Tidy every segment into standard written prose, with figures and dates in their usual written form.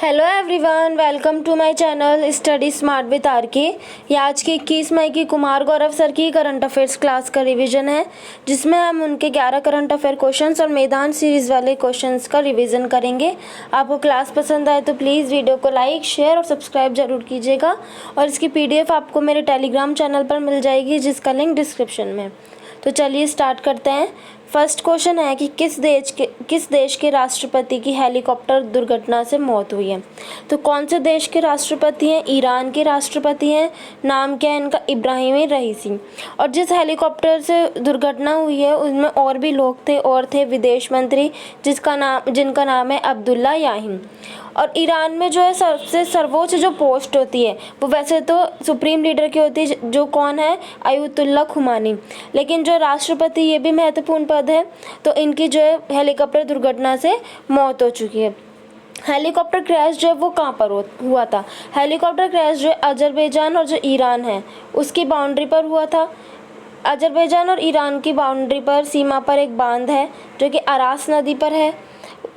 Hello everyone, welcome to my channel study smart with R K. ये आज की 21 मई की कुमार गौरव सर की करंट अफेयर्स क्लास का रिवीजन है, जिसमें हम उनके 11 करंट अफेयर क्वेश्चंस और मैदान सीरीज़ वाले क्वेश्चंस का रिवीजन करेंगे। आपको क्लास पसंद आए तो प्लीज़ वीडियो को लाइक, शेयर और सब्सक्राइब जरूर कीजिएगा। और इसकी PDF आपको मेरे टेलीग्राम चैनल पर मिल जाएगी, जिसका लिंक डिस्क्रिप्शन में। तो चलिए स्टार्ट करते हैं। फर्स्ट क्वेश्चन है कि किस देश के राष्ट्रपति की हेलीकॉप्टर दुर्घटना से मौत हुई है। तो कौन से देश के राष्ट्रपति हैं? ईरान के राष्ट्रपति हैं। नाम क्या है इनका? इब्राहिम रईसी। और जिस हेलीकॉप्टर से दुर्घटना हुई है उसमें और भी लोग थे और थे विदेश मंत्री जिनका नाम है अब्दुल्ला याहीन। और ईरान में जो है सबसे सर्वोच्च जो पोस्ट होती है वो वैसे तो सुप्रीम लीडर की होती है, जो कौन है? अयतुल्ला खुमानी। लेकिन जो राष्ट्रपति ये भी महत्वपूर्ण पद है, तो इनकी जो है हेलीकॉप्टर दुर्घटना से मौत हो चुकी है। हेलीकॉप्टर क्रैश जो है वो कहाँ पर हुआ था? हेलीकॉप्टर क्रैश जो है अजरबैजान और जो ईरान है उसकी बाउंड्री पर हुआ था। अजरबैजान और ईरान की बाउंड्री पर सीमा पर एक बांध है जो कि अरास नदी पर है।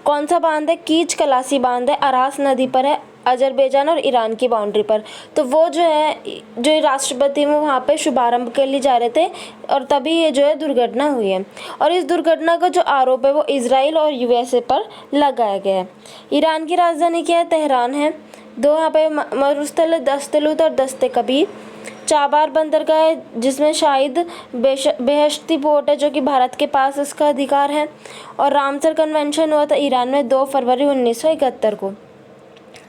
कौन सा बांध है? कीच कलासी बांध है, अरास नदी पर है, अजरबैजान और ईरान की बाउंड्री पर। तो वो जो है जो राष्ट्रपति वो वहाँ पे शुभारंभ के लिए जा रहे थे और तभी ये जो है दुर्घटना हुई है। और इस दुर्घटना का जो आरोप है वो इजराइल और USA पर लगाया गया है। ईरान की राजधानी क्या है? तेहरान है। दो यहाँ पे मरुस्थल है, दस्तलुत और दस्ते कबीर। चाबार बंदरगाह है जिसमें शाहिद बेहश्ती पोर्ट है जो कि भारत के पास इसका अधिकार है। और रामसर कन्वेंशन हुआ था ईरान में 2 फरवरी 1971 को।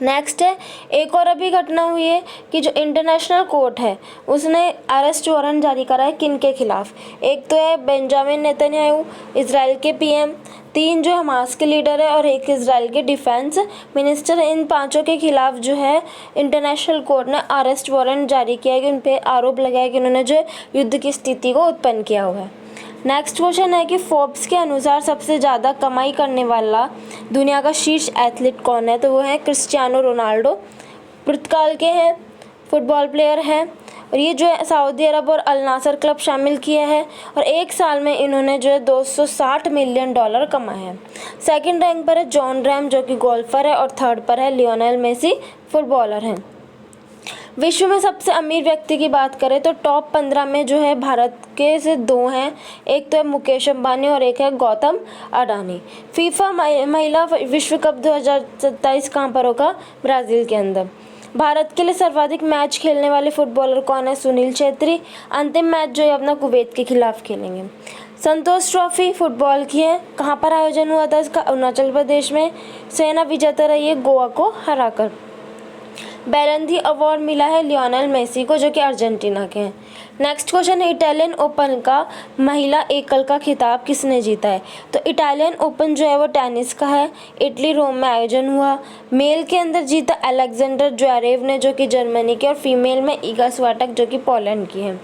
नेक्स्ट है, एक और अभी घटना हुई है कि जो इंटरनेशनल कोर्ट है उसने अरेस्ट वारंट जारी करा है किन के खिलाफ? एक तो है बेंजामिन नेतन्याहू, इजराइल के PM, 3 जो हमास के लीडर है और एक इजराइल के डिफेंस मिनिस्टर है। इन 5 के खिलाफ जो है इंटरनेशनल कोर्ट ने अरेस्ट वारंट जारी किया है कि उन पर आरोप लगाया कि उन्होंने जो युद्ध की स्थिति को उत्पन्न किया हुआ है। नेक्स्ट क्वेश्चन है कि फोर्ब्स के अनुसार सबसे ज़्यादा कमाई करने वाला दुनिया का शीर्ष एथलीट कौन है? तो वो है क्रिस्टियानो रोनाल्डो। पुर्तगाल के हैं, फुटबॉल प्लेयर हैं और ये जो है सऊदी अरब और अल नासर क्लब शामिल किया है। और एक साल में इन्होंने जो है $260 मिलियन कमाए हैं। सेकंड रैंक पर है जॉन रैम जो कि गोल्फर है और थर्ड पर है लियोनेल मेसी, फुटबॉलर हैं। विश्व में सबसे अमीर व्यक्ति की बात करें तो टॉप 15 में जो है भारत के से 2 हैं, एक तो है मुकेश अंबानी और एक है गौतम अडानी। फीफा महिला विश्व कप 2027 कहाँ पर होगा? ब्राज़ील के अंदर। भारत के लिए सर्वाधिक मैच खेलने वाले फुटबॉलर कौन है? सुनील छेत्री। अंतिम मैच जो है अपना कुवैत के खिलाफ खेलेंगे। संतोष ट्रॉफी फुटबॉल की है, कहाँ पर आयोजन हुआ था इसका? अरुणाचल प्रदेश में। सेना विजेता रही है गोवा को हराकर। बैलंदी अवार्ड मिला है लियोनेल मेसी को जो कि अर्जेंटीना के हैं। नेक्स्ट क्वेश्चन है, इटालियन ओपन का महिला एकल का खिताब किसने जीता है? तो इटालियन ओपन जो है वो टेनिस का है, इटली रोम में आयोजन हुआ। मेल के अंदर जीता अलेक्जेंडर ज्वेरेव ने जो कि जर्मनी के, और फीमेल में ईगा स्वियाटेक जो कि पोलैंड की है।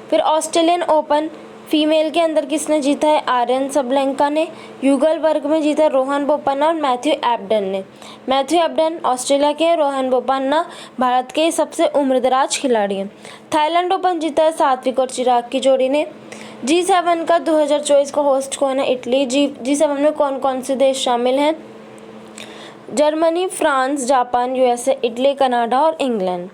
फिर ऑस्ट्रेलियन ओपन फीमेल के अंदर किसने जीता है? आर्यन सबलेंका ने। युगल वर्ग में जीता रोहन बोपन्ना और मैथ्यू एबडन ने। मैथ्यू एबडन ऑस्ट्रेलिया के, रोहन बोपन्ना भारत के सबसे उम्रदराज खिलाड़ी हैं। थाईलैंड ओपन जीता है सात्विक और चिराग की जोड़ी ने। G7 का 2024 का होस्ट कौन है? इटली। G7 में कौन कौन से देश शामिल हैं? Germany, France, Japan, USA, Italy, Canada और इंग्लैंड।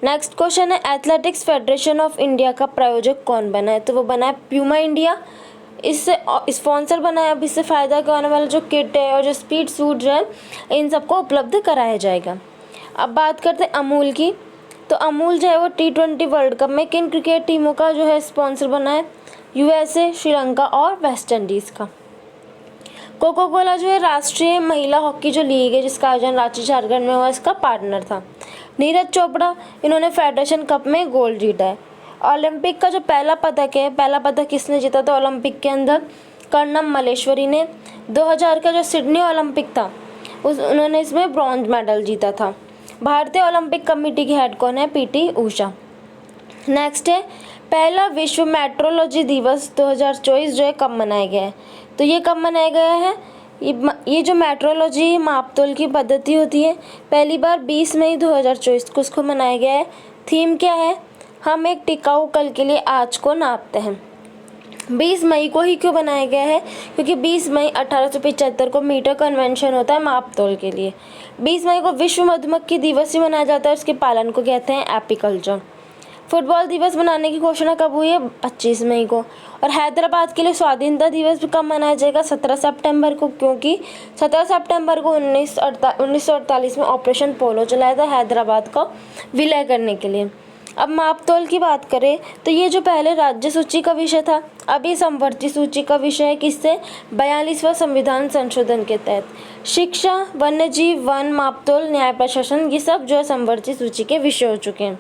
नेक्स्ट क्वेश्चन है, एथलेटिक्स फेडरेशन ऑफ इंडिया का प्रायोजक कौन बना है? तो वो बना है प्यूमा इंडिया। इससे स्पॉन्सर बना है। अब इससे फ़ायदा होने वाला जो किट है और जो स्पीड सूट जो है इन सबको उपलब्ध कराया जाएगा। अब बात करते हैं अमूल की। तो अमूल जो है वो T20 वर्ल्ड कप में किन क्रिकेट टीमों का जो है स्पॉन्सर बना है? USA, श्रीलंका और वेस्ट इंडीज़ का। कोको कोला जो है राष्ट्रीय महिला हॉकी जो लीग है जिसका आयोजन रांची झारखंड में हुआ, इसका पार्टनर था। नीरज चोपड़ा, इन्होंने फेडरेशन कप में गोल्ड जीता है। ओलंपिक का जो पहला पदक किसने जीता था ओलंपिक के अंदर? कर्णम मल्लेश्वरी ने। 2000 का जो सिडनी ओलंपिक था उन्होंने इसमें ब्रॉन्ज मेडल जीता था। भारतीय ओलंपिक कमेटी की हेड कौन है? PT उषा। नेक्स्ट है, पहला विश्व मेट्रोलॉजी दिवस 2024 जो है कब मनाया गया है? तो ये कब मनाया गया है? ये जो मेट्रोलॉजी मापतोल की पद्धति होती है पहली बार 20 मई 2024 को उसको मनाया गया है। थीम क्या है? हम एक टिकाऊ कल के लिए आज को नापते हैं। 20 मई को ही क्यों बनाया गया है? क्योंकि 20 मई 1875 को मीटर कन्वेंशन होता है माप तोल के लिए। 20 मई को विश्व मधुमक्खी दिवस भी मनाया जाता है, उसके पालन को कहते हैं एपीकल्चर। फुटबॉल दिवस बनाने की घोषणा कब हुई है? 25 मई को। और हैदराबाद के लिए स्वाधीनता दिवस भी कब मनाया जाएगा? 17 सितंबर को, क्योंकि 17 सितंबर को 1948 में ऑपरेशन पोलो चलाया था हैदराबाद को विलय करने के लिए। अब मापतोल की बात करें तो ये जो पहले राज्य सूची का विषय था, अब ये समवर्ती सूची का विषय है। किससे? 42वां संविधान संशोधन के तहत। शिक्षा, वन्यजीव, वन, मापतोल, न्याय प्रशासन, ये सब जो है समवर्ती सूची के विषय हो चुके हैं।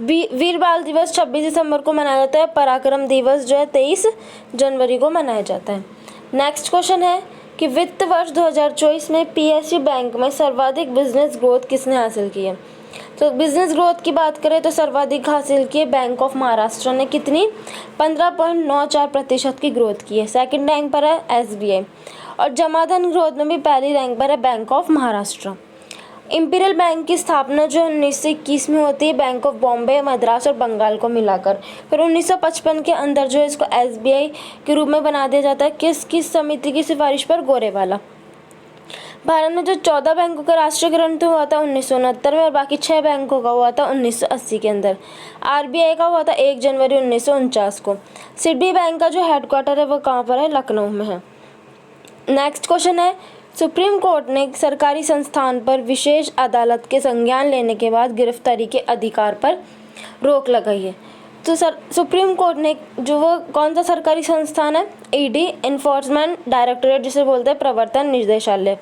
वीर बाल दिवस 26 दिसंबर को मनाया जाता है। पराक्रम दिवस जो है 23 जनवरी को मनाया जाता है। नेक्स्ट क्वेश्चन है कि वित्त वर्ष 2024 में पीएसयू बैंक में सर्वाधिक बिजनेस ग्रोथ किसने हासिल की है? तो बिजनेस ग्रोथ की बात करें तो सर्वाधिक हासिल की है बैंक ऑफ महाराष्ट्र ने। कितनी? 15.94% की ग्रोथ की है। सेकंड रैंक पर है एसबीआई। और जमा धन ग्रोथ में भी पहली रैंक पर है bank of Maharashtra. Imperial bank की स्थापना जो 1921 में होती है बैंक ऑफ बॉम्बे, मद्रास और बंगाल को मिलाकर। फिर 1955 के अंदर जो है इसको एसबीआई के रूप में बना दिया जाता है। किस समिति की सिफारिश पर? गोरेवाला। भारत में जो 14 बैंकों का राष्ट्रीयकरण तो हुआ था 1969 में, और बाकी 6 बैंकों का हुआ था 1980 के अंदर। आरबीआई का हुआ था 1 जनवरी 1949 को। सिडबी बैंक का जो हेडक्वार्टर है वो कहाँ पर है? लखनऊ में है। नेक्स्ट क्वेश्चन है, सुप्रीम कोर्ट ने सरकारी संस्थान पर विशेष अदालत के संज्ञान लेने के बाद गिरफ्तारी के अधिकार पर रोक लगाई है। तो सुप्रीम कोर्ट ने जो वो कौन सा सरकारी संस्थान है? ईडी, एनफोर्समेंट डायरेक्टोरेट जिसे बोलते हैं प्रवर्तन निदेशालय।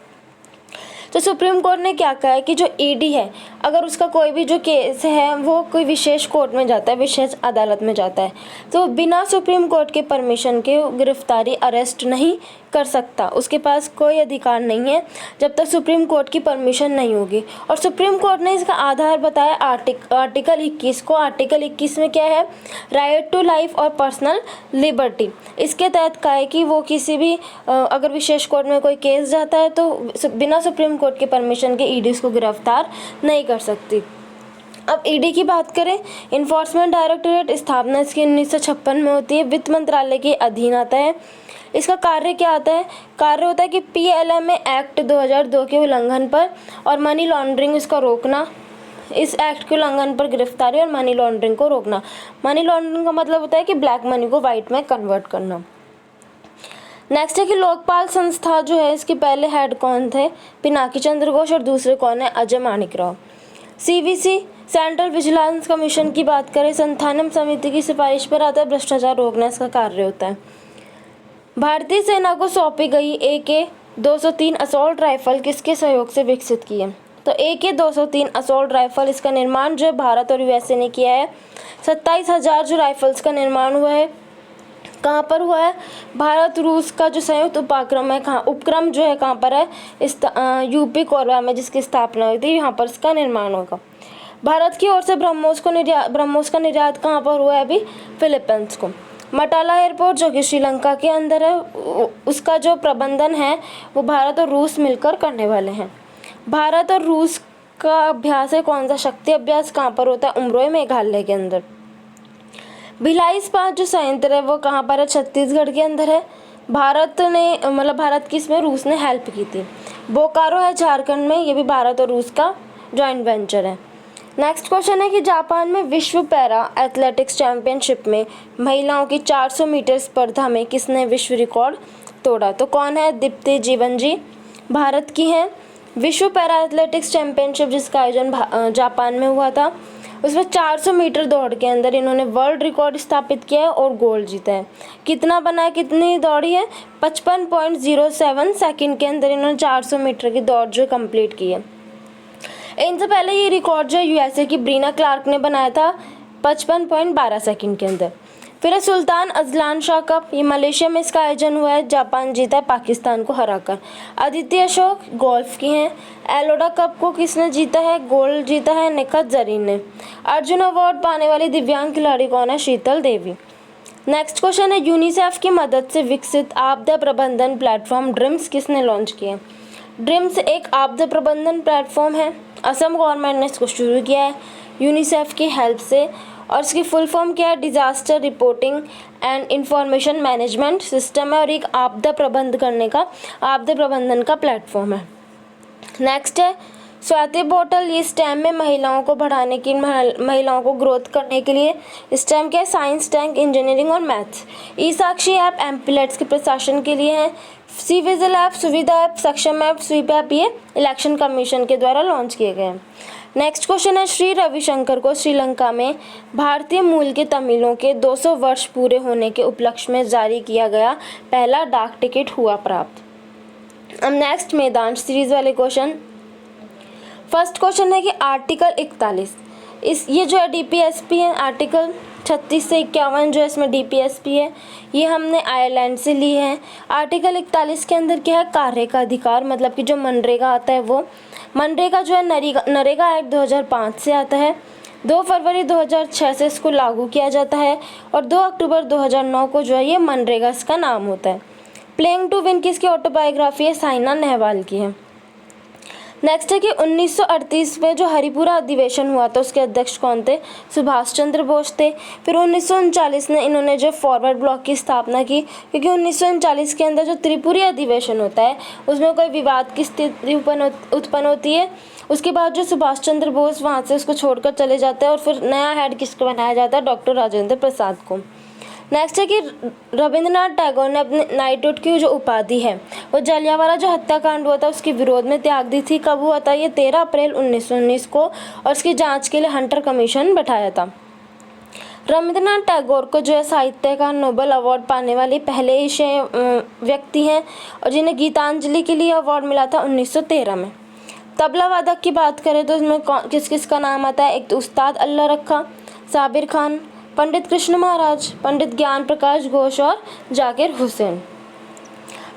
तो सुप्रीम कोर्ट ने क्या कहा है कि जो ईडी है, अगर उसका कोई भी जो केस है वो कोई विशेष कोर्ट में जाता है, विशेष अदालत में जाता है, तो बिना सुप्रीम कोर्ट के परमिशन के गिरफ्तारी अरेस्ट नहीं कर सकता। उसके पास कोई अधिकार नहीं है जब तक सुप्रीम कोर्ट की परमिशन नहीं होगी। और सुप्रीम कोर्ट ने इसका आधार बताया आर्टिकल 21 को। आर्टिकल 21 में क्या है? राइट टू लाइफ और पर्सनल लिबर्टी। इसके तहत कहा है कि वो किसी भी अगर विशेष कोर्ट में कोई केस जाता है तो बिना सुप्रीम कोर्ट के परमिशन के ईडी को गिरफ्तार नहीं कर सकती। अब ईडी की बात करें, इन्फोर्समेंट डायरेक्टोरेट स्थापना इसकी 1956 में होती है, वित्त मंत्रालय के अधीन आता है। इसका कार्य क्या आता है? कार्य होता है कि पीएलएमए एक्ट 2002 के उल्लंघन पर और मनी लॉन्ड्रिंग इसका रोकना, इस एक्ट के उल्लंघन पर गिरफ्तारी और मनी लॉन्ड्रिंग को रोकना। मनी लॉन्ड्रिंग का मतलब होता है कि ब्लैक मनी को वाइट में कन्वर्ट करना। नेक्स्ट है कि लोकपाल संस्था जो है इसके पहले हेड कौन थे? पिनाकी चंद्र घोष। और दूसरे कौन है? Ajay Manikrao. CVC central vigilance commission की बात करें, संथानम समिति की सिफारिश पर आता है, भ्रष्टाचार रोकना इसका कार्य होता है। भारतीय सेना को सौंपी गई AK-203 असॉल्ट राइफल किसके सहयोग से विकसित की है? तो AK-203 असॉल्ट राइफल, इसका निर्माण जो है भारत और यूएसए ने किया है। 27,000 जो राइफल्स का निर्माण हुआ है, कहाँ पर हुआ है? भारत रूस का जो संयुक्त उपक्रम है, उपक्रम जो है कहाँ पर है? इस यूपी कोरबा में, जिसकी स्थापना हुई थी, यहाँ पर इसका निर्माण होगा। भारत की ओर से ब्रह्मोस का निर्यात कहाँ पर हुआ है? अभी फिलीपींस को। मटाला एयरपोर्ट जो कि श्रीलंका के अंदर है, उसका जो प्रबंधन है वो भारत और रूस मिलकर करने वाले हैं। भारत और रूस का अभ्यास है कौन सा? शक्ति अभ्यास। कहाँ पर होता है? उमरोई, मेघालय के अंदर। भिलाई इस्पात जो संयंत्र है वो कहाँ पर है? छत्तीसगढ़ के अंदर है। भारत की इसमें रूस ने हेल्प की थी। बोकारो है झारखंड में, ये भी भारत और रूस का जॉइंट वेंचर है। नेक्स्ट क्वेश्चन है कि जापान में विश्व पैरा एथलेटिक्स चैंपियनशिप में महिलाओं की 400 मीटर स्पर्धा में किसने विश्व रिकॉर्ड तोड़ा? तो कौन है? दीप्ति जीवन जी भारत की हैं। विश्व पैरा एथलेटिक्स चैंपियनशिप जिसका आयोजन जापान में हुआ था, उसमें 400 मीटर दौड़ के अंदर इन्होंने वर्ल्ड रिकॉर्ड स्थापित किया है और गोल्ड जीता है। कितना बना है? कितनी दौड़ी है? 55.07 सेकंड के अंदर इन्होंने 400 मीटर की दौड़ जो कंप्लीट की है। इनसे पहले ये रिकॉर्ड जो यूएसए की ब्रीना क्लार्क ने बनाया था 55.12 सेकंड के अंदर। फिर है सुल्तान अजलान शाह कप, ये मलेशिया में इसका आयोजन हुआ है, जापान जीता है पाकिस्तान को हराकर। अदिति अशोक गोल्फ की हैं। एलोडा कप को किसने जीता है? गोल्ड जीता है निखत जरीन ने। अर्जुन अवार्ड पाने वाली दिव्यांग खिलाड़ी कौन है? शीतल देवी। नेक्स्ट क्वेश्चन है यूनिसेफ की मदद से विकसित आपदा प्रबंधन प्लेटफॉर्म ड्रीम्स किसने लॉन्च किया? ड्रीम्स एक आपदा प्रबंधन प्लेटफॉर्म है, असम गवर्नमेंट ने इसको शुरू किया है यूनिसेफ की हेल्प से। और इसकी फुल फॉर्म क्या है? Disaster reporting and information management system है और एक आपदा प्रबंधन का प्लेटफॉर्म है। नेक्स्ट है स्वाति पोर्टल। ये स्टेम में महिलाओं को बढ़ाने की, महिलाओं को ग्रोथ करने के लिए स्टेम क्या है? साइंस, टेक, इंजीनियरिंग और मैथ्स। ई साक्षी ऐप एमपीलेट्स के प्रशासन के लिए है। सी विजिल ऐप, सुविधा ऐप, सक्षम ऐप, स्वीप ऐप ये इलेक्शन कमीशन के द्वारा लॉन्च किए गए हैं। नेक्स्ट क्वेश्चन है श्री रविशंकर को श्रीलंका में भारतीय मूल के तमिलों के 200 वर्ष पूरे होने के उपलक्ष्य में जारी किया गया पहला डाक टिकट हुआ प्राप्त। अब नेक्स्ट मैदान सीरीज वाले क्वेश्चन। फर्स्ट क्वेश्चन है कि आर्टिकल 41 ये जो है डीपीएसपी है। आर्टिकल 36 से 51 जो है इसमें डीपीएसपी है, ये हमने आयरलैंड से ली है। आर्टिकल 41 के अंदर क्या है? कार्य का अधिकार, मतलब कि जो मनरेगा आता है वो मनरेगा जो है नरेगा एक्ट 2005 से आता है। 2 फरवरी 2006 से इसको लागू किया जाता है और 2 अक्टूबर 2009 को जो है ये मनरेगा इसका नाम होता है। प्लेइंग टू विन किसकी ऑटोबायोग्राफी है? साइना नेहवाल की है। नेक्स्ट है कि 1938 में जो हरिपुरा अधिवेशन हुआ था उसके अध्यक्ष कौन थे? सुभाष चंद्र बोस थे। फिर 1939 में इन्होंने जो फॉरवर्ड ब्लॉक की स्थापना की, क्योंकि 1939 के अंदर जो त्रिपुरी अधिवेशन होता है उसमें कोई विवाद की स्थिति उत्पन्न होती है। उसके बाद जो सुभाष चंद्र बोस वहाँ से उसको छोड़कर चले जाते हैं और फिर नया हेड किसको बनाया जाता है? डॉक्टर राजेंद्र प्रसाद को। नेक्स्ट है कि रविंद्रनाथ टैगोर ने अपने नाइटहुड की जो उपाधि है वो जलियांवाला जो हत्याकांड हुआ था उसके विरोध में त्याग दी थी। कब हुआ था? ये 13 अप्रैल 1919 को, और इसकी जांच के लिए हंटर कमीशन बैठाया था। रविंद्रनाथ टैगोर को जो है साहित्य का नोबेल अवार्ड पाने वाले पहले एशियाई व्यक्ति हैं और जिन्हें गीतांजलि के लिए अवार्ड मिला था 1913 में। तबला वादक की बात करें तो इसमें किस किस का नाम आता है? एक तो उस्ताद अल्लाह रखा, साबिर खान, पंडित कृष्ण महाराज, पंडित ज्ञान प्रकाश घोष और जाकिर हुसैन।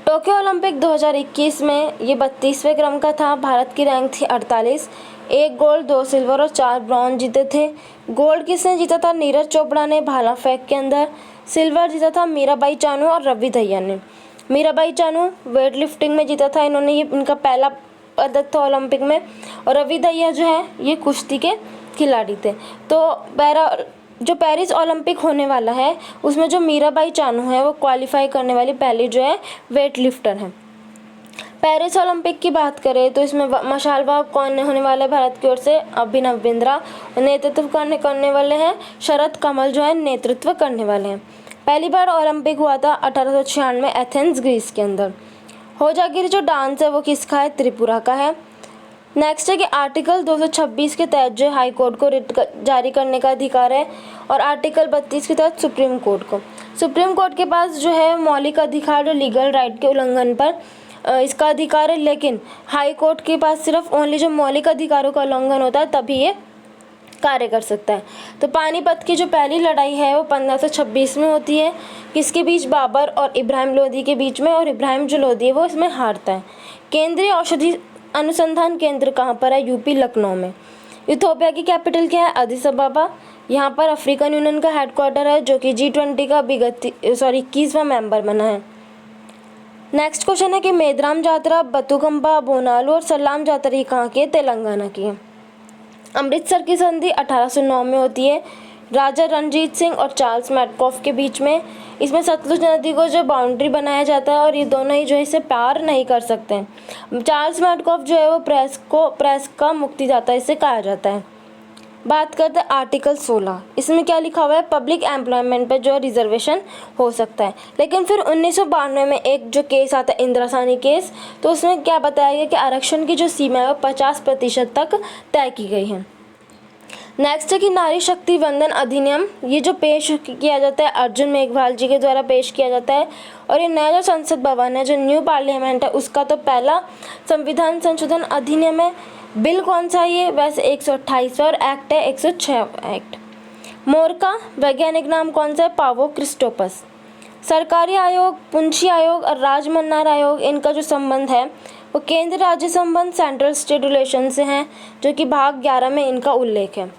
टोक्यो ओलंपिक 2021 में ये 32वें क्रम का था। भारत की रैंक थी 48। 1 गोल्ड, 2 सिल्वर और 4 ब्रॉन्ज जीते थे। गोल्ड किसने जीता था? नीरज चोपड़ा ने भाला फेंक के अंदर। सिल्वर जीता था मीराबाई चानू और रवि दहिया ने। मीराबाई चानू वेट लिफ्टिंग में जीता था, इन्होंने ये इनका पहला पदक था ओलंपिक में, और रवि दहिया जो है ये कुश्ती के खिलाड़ी थे। तो जो पेरिस ओलंपिक होने वाला है उसमें जो मीराबाई चानू है वो क्वालिफाई करने वाली पहली जो है वेट लिफ्टर है। पेरिस ओलंपिक की बात करें तो इसमें मशालवाग कौन होने वाला है? भारत की ओर से अभिनव बिंद्रा नेतृत्व करने वाले हैं। शरद कमल जो है नेतृत्व करने वाले हैं। पहली बार ओलंपिक हुआ था 1896 में एथेंस ग्रीस के अंदर। होजागिरी जो डांस है वो किसका है? त्रिपुरा का है। नेक्स्ट है कि आर्टिकल 226 के तहत जो हाई कोर्ट को रिट जारी करने का अधिकार है और आर्टिकल 32 के तहत सुप्रीम कोर्ट के पास जो है मौलिक अधिकार और लीगल राइट के उल्लंघन पर इसका अधिकार है, लेकिन हाई कोर्ट के पास सिर्फ ओनली जो मौलिक अधिकारों का उल्लंघन होता है तभी ये कार्य कर सकता है। तो पानीपत की जो पहली लड़ाई है वो 1526 में होती है, किसके बीच? बाबर और इब्राहिम लोदी के बीच में, और इब्राहिम जो लोदी है वो इसमें हारता है। केंद्रीय औषधि अनुसंधान केंद्र कहाँ पर है? यूपी लखनऊ में। इथियोपिया की कैपिटल क्या है? अदिस अबाबा। यहाँ पर अफ्रीकन यूनियन का हेडक्वार्टर है जो कि G20 का 21वां मेंबर बना है। नेक्स्ट क्वेश्चन है कि मेदराम जात्रा, बतुकम्पा, बोनालू और सलाम जात्रा ये कहाँ की है? तेलंगाना की है। अमृतसर की संधि 1809 में होती है राजा रणजीत सिंह और चार्ल्स मैडकॉफ के बीच में। इसमें सतलुज नदी को जो बाउंड्री बनाया जाता है और ये दोनों ही जो है इसे पार नहीं कर सकते हैं। चार्ल्स मैडकॉफ जो है वो प्रेस का मुक्तिदाता इसे कहा जाता है। बात करते हैं आर्टिकल 16। इसमें क्या लिखा हुआ है? पब्लिक एम्प्लॉयमेंट पे जो रिजर्वेशन हो सकता है। लेकिन फिर 1992 में एक जो केस आता है इंदिरासानी केस, तो उसमें क्या बताया गया कि आरक्षण की जो सीमा है वो 50% तक तय की गई है। नेक्स्ट है कि नारी शक्ति वंदन अधिनियम, ये जो पेश किया जाता है अर्जुन मेघवाल जी के द्वारा पेश किया जाता है, और ये नया जो संसद भवन है जो न्यू पार्लियामेंट है उसका तो पहला संविधान संशोधन अधिनियम है। बिल कौन सा है ये? वैसे 128 और एक्ट है 106 एक्ट। मोर का वैज्ञानिक नाम कौन सा है? पावो क्रिस्टोपस। सरकारी आयोग, पुंछी आयोग और राजमन्नार आयोग, इनका जो संबंध है वो केंद्र राज्य संबंध सेंट्रल स्टेट रिलेशन से हैं, जो कि भाग 11 में इनका उल्लेख है।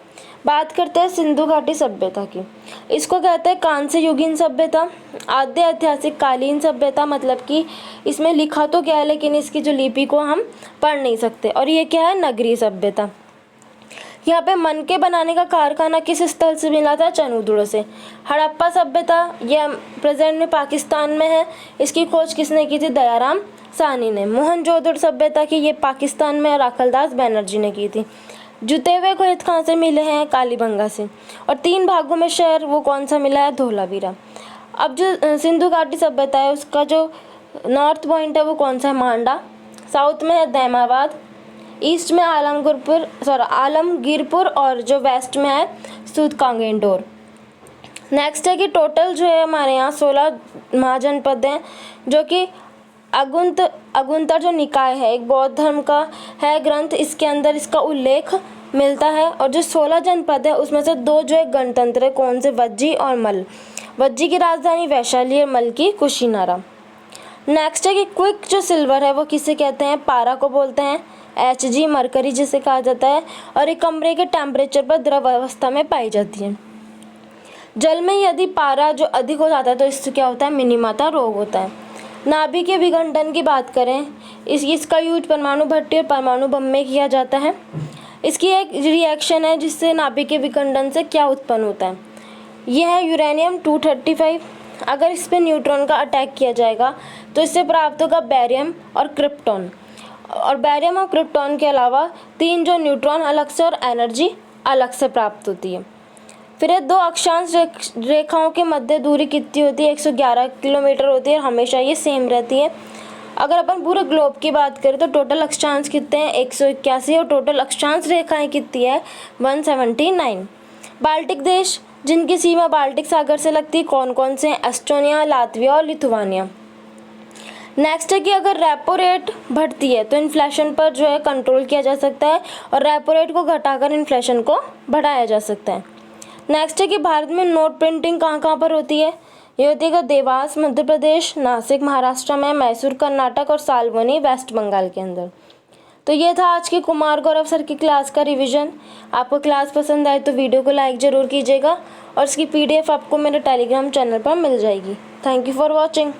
बात करते हैं सिंधु घाटी सभ्यता की। इसको कहते हैं कांस्य युगीन सभ्यता, आद्य ऐतिहासिक कालीन सभ्यता, मतलब कि इसमें लिखा तो क्या है लेकिन इसकी जो लिपि को हम पढ़ नहीं सकते। और ये क्या है? नगरीय सभ्यता। यहाँ पे मन के बनाने का कारखाना किस स्थल से मिला था? चनूदड़ों से। हड़प्पा सभ्यता यह प्रेजेंट में पाकिस्तान में है, इसकी खोज किसने की थी? दयाराम साहनी ने। मोहनजोदड़ो सभ्यता की, ये पाकिस्तान में राखलदास बनर्जी ने की थी। जुते हुए कोयत कहाँ से मिले हैं? कालीबंगा से। और 3 भागों में शहर वो कौन सा मिला है? धोलावीरा। अब जो सिंधु घाटी सभ्यता है उसका जो नॉर्थ पॉइंट है वो कौन सा है? मांडा। साउथ में है दैमाबाद, ईस्ट में आलमगीरपुर और जो वेस्ट में है सूदकांगेंडोर। नेक्स्ट है कि टोटल जो है हमारे यहाँ 16 महाजनपद हैं, जो कि अगुंतर जो निकाय है एक बौद्ध धर्म का है ग्रंथ, इसके अंदर इसका उल्लेख मिलता है। और जो 16 जनपद है उसमें से 2 जो है गणतंत्र है, कौन से? वज्जी और मल। वज्जी की राजधानी वैशाली और मल की कुशीनारा। नेक्स्ट है कि क्विक जो सिल्वर है वो किसे कहते हैं? पारा को बोलते हैं। Hg मरकरी जिसे कहा जाता है, और एक कमरे के टेम्परेचर पर द्रव अवस्था में पाई जाती है। जल में यदि पारा जो अधिक हो जाता है तो इससे क्या होता है? मिनीमाता रोग होता है। नाभिक के विघटन की बात करें, इसका यूज परमाणु भट्टी और परमाणु बम में किया जाता है। इसकी एक रिएक्शन है जिससे नाभिक के विखंडन से क्या उत्पन्न होता है? यह है यूरेनियम 235। अगर इस पर न्यूट्रॉन का अटैक किया जाएगा तो इससे प्राप्त होगा बैरियम और क्रिप्टॉन। और बैरियम और क्रिप्टॉन के अलावा 3 जो न्यूट्रॉन अलग से और एनर्जी अलग से प्राप्त होती है। फिर ये 2 अक्षांश रेखाओं के मध्य दूरी कितनी होती है? 111 किलोमीटर होती है, हमेशा ये सेम रहती है। अगर अपन पूरे ग्लोब की बात करें तो टोटल अक्षांश कितने हैं? 181, और टोटल अक्षांश रेखाएं कितनी है? 179। बाल्टिक देश जिनकी सीमा बाल्टिक सागर से लगती है कौन कौन से हैं? एस्टोनिया, लातविया और लिथुआनिया। नेक्स्ट है कि अगर रेपो रेट बढ़ती है तो इन्फ्लेशन पर जो है कंट्रोल किया जा सकता है, और रेपो रेट को घटाकर इन्फ्लेशन को बढ़ाया जा सकता है। नेक्स्ट है कि भारत में नोट प्रिंटिंग कहाँ कहाँ पर होती है? ये होती है देवास मध्य प्रदेश, नासिक महाराष्ट्र में, मैसूर कर्नाटक और सालबनी वेस्ट बंगाल के अंदर। तो ये था आज की कुमार गौरव सर की क्लास का रिवीजन। आपको क्लास पसंद आए तो वीडियो को लाइक ज़रूर कीजिएगा, और इसकी PDF आपको मेरे टेलीग्राम चैनल पर मिल जाएगी। Thank you for watching.